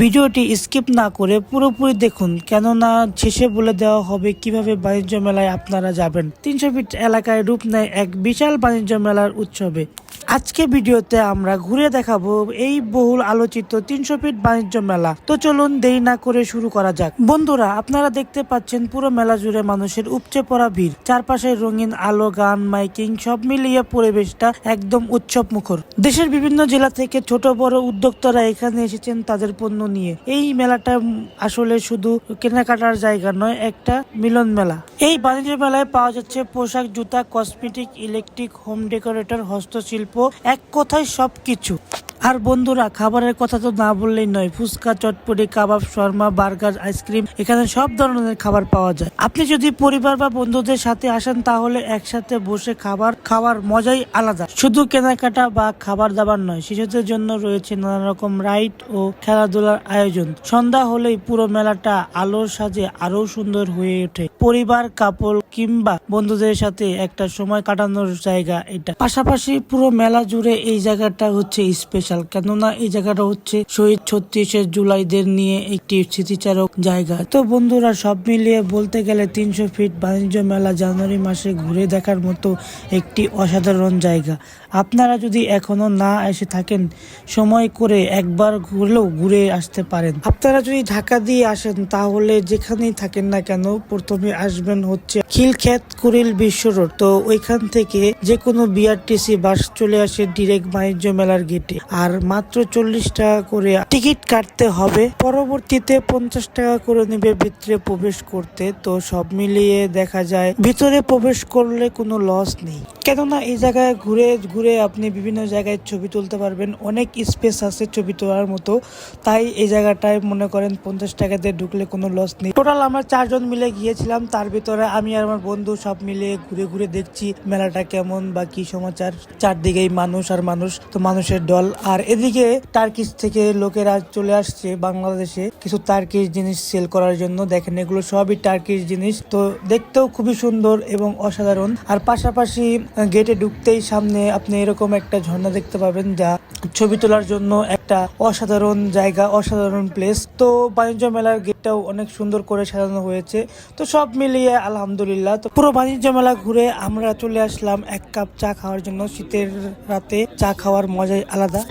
ভিডিওটি স্কিপ না করে পুরোপুরি দেখুন, কেননা শেষে বলে দেওয়া হবে কিভাবে বাণিজ্য মেলায় আপনারা যাবেন। 300 ফিট এলাকায় রূপ নেয় এক বিশাল বাণিজ্য মেলার উৎসবে। আজকে ভিডিওতে আমরা ঘুরে দেখাবো এই বহুল আলোচিত 300 ফিট বাণিজ্য মেলা। তো চলুন দেরি না করে শুরু করা যাক। বন্ধুরা, আপনারা দেখতে পাচ্ছেন পুরো মেলা জুড়ে মানুষের উপচে পড়া ভিড়। চারপাশে রঙিন আলো, গান, মাইকিং সব মিলিয়ে পরিবেশটা একদম উৎসব মুখর। দেশের বিভিন্ন জেলা থেকে ছোট বড় উদ্যোক্তারা এখানে এসেছেন তাদের পণ্য নিয়ে। এই মেলাটা আসলে শুধু কেনাকাটার জায়গা নয়, একটা মিলন মেলা। এই বাণিজ্য মেলায় পাওয়া যাচ্ছে পোশাক, জুতা, কসমেটিক, ইলেকট্রিক, হোম ডেকোরেটর, হস্তশিল্প, এক কথায় সবকিছু। আর বন্ধুরা, খাবারের কথা তো না বললেই নয়। ফুচকা, চটপটি, কাবাব, শর্মা, বার্গার, আইসক্রিম, এখানে সব ধরনের খাবার পাওয়া যায়। আপনি যদি পরিবার বা বন্ধুদের সাথে আসেন তাহলে একসাথে বসে খাবার খাওয়ার মজাই আলাদা। শুধু কেনাকাটা বা খাবার দাবার নয়, শিশুদের জন্য রয়েছে নানা রকম রাইড ও খেলাধুলার আয়োজন। সন্ধ্যা হলেই পুরো মেলাটা আলোর সাজে আরো সুন্দর হয়ে ওঠে। পরিবার, কাপল কিংবা বন্ধুদের সাথে একটা সময় কাটানোর জায়গা এটা। পাশাপাশি পুরো মেলা জুড়ে এই জায়গাটা হচ্ছে স্পেশাল, কেননা এই জায়গাটা হচ্ছে শহীদ 36 জুলাইদের নিয়ে একটি স্মৃতিচারক জায়গা। তো বন্ধুরা, সব মিলিয়ে বলতে গেলে 300 ফিট বাণিজ্য মেলা জানুয়ারি মাসে ঘুরে দেখার মতো একটি অসাধারণ জায়গা। আপনারা যদি এখনো না এসে থাকেন, সময় করে একবার ঘুরলেও ঘুরে আসতে পারেন। আপনারা যদি ঢাকা দিয়ে আসেন তাহলে যেখানেই থাকেন না কেন প্রথমে আসবেন হচ্ছে খিলক্ষেত কুড়িল বিশ্ব রোড। তো ওইখান থেকে যে কোনো বিআরটিসি বাস চলে আসে ডিরেক্ট বাণিজ্য মেলার গেটে। আর মাত্র 40 টাকা করে টিকিট কাটতে হবে। পরবর্তীতে 50 টাকা করে নেবে ভিতরে প্রবেশ করতে। তো সব মিলিয়ে দেখা যায় ভিতরে প্রবেশ করলে কোনো লস নেই, কেননা এই জায়গায় ঘুরে ঘুরে আপনি বিভিন্ন জায়গায় ছবি তুলতে পারবেন। অনেক স্পেস আছে ছবি তোলার মতো। তাই এই জায়গাটায় মনে করেন 50 টাকাতে ঢুকলে কোনো লস নেই। টোটাল আমরা 4 জন মিলে গিয়েছিলাম। তার ভিতরে আমি আর আমার বন্ধু সব মিলে ঘুরে ঘুরে দেখছি মেলাটা কেমন বা কি সমাচার। চারদিকেই মানুষ আর মানুষ, তো মানুষের দল। আর এদিকে টার্কিশ থেকে লোকেরা চলে আসছে বাংলাদেশে কিছু টার্কিশ জিনিস সেল করার জন্য। দেখেন, এগুলো সবই টার্কিশ জিনিস। তো দেখতেও খুবই সুন্দর এবং অসাধারণ। আর পাশাপাশি গেটে ঢুকতেই সামনে আপনি এরকম একটা ঝর্ণা দেখতে পাবেন, যা ছবি তোলার জন্য একটা অসাধারণ জায়গা, অসাধারণ প্লেস। তো বাণিজ্য মেলার গেটটাও অনেক সুন্দর করে সাজানো হয়েছে। তো সব মিলিয়ে আলহামদুলিল্লাহ। তো পুরো বাণিজ্য মেলা ঘুরে আমরা চলে আসলাম এক কাপ চা খাওয়ার জন্য। শীতের রাতে চা খাওয়ার মজাই আলাদা।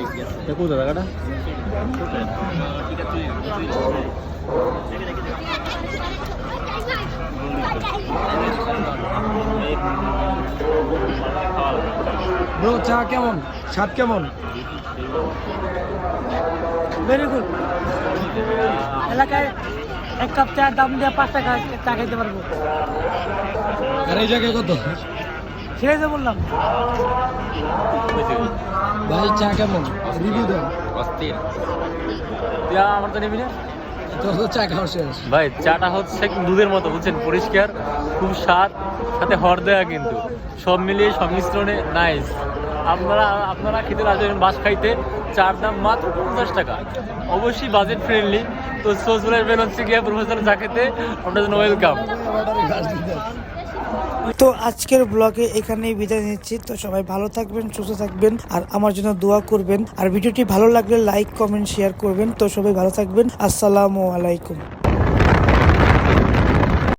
ব্রো, চা কেমন? স্বাদ কেমন? Very good. এলাকায় এক কাপ চা দাম দিয়ে 5 টাকা চা খেতে পারবো। আর এই জায়গায় কত? সেটাই বললাম। ভাই, চা কেমন? রিভিউ দেন। অস্থির। আমার তো নিবি না তো চা খাওয়া শেষ। ভাই, চাটা হচ্ছে দুধের মতো, বুঝছেন, পরিষ্কার, খুব স্বাদ, সাথে হর দেয়া, কিন্তু সব মিলিয়ে সংমিশ্রণে নাইস। আপনারা খেতে রাজি হবেন বাস খাইতে। চার দাম মাত্র 50 টাকা, অবশ্যই বাজেট ফ্রেন্ডলি। তো সোজুলের বেন হচ্ছে গিয়ে প্রফেসর চা খেতে আপনার জন্য ওয়েলকাম। তো আজকের ব্লগে এখানেই বিদায় নিচ্ছি। তো সবাই ভালো থাকবেন, সুস্থ থাকবেন, আর আমার জন্য দোয়া করবেন। আর ভিডিওটি ভালো লাগলে লাইক, কমেন্ট, শেয়ার করবেন। তো সবাই ভালো থাকবেন। আসসালামু আলাইকুম।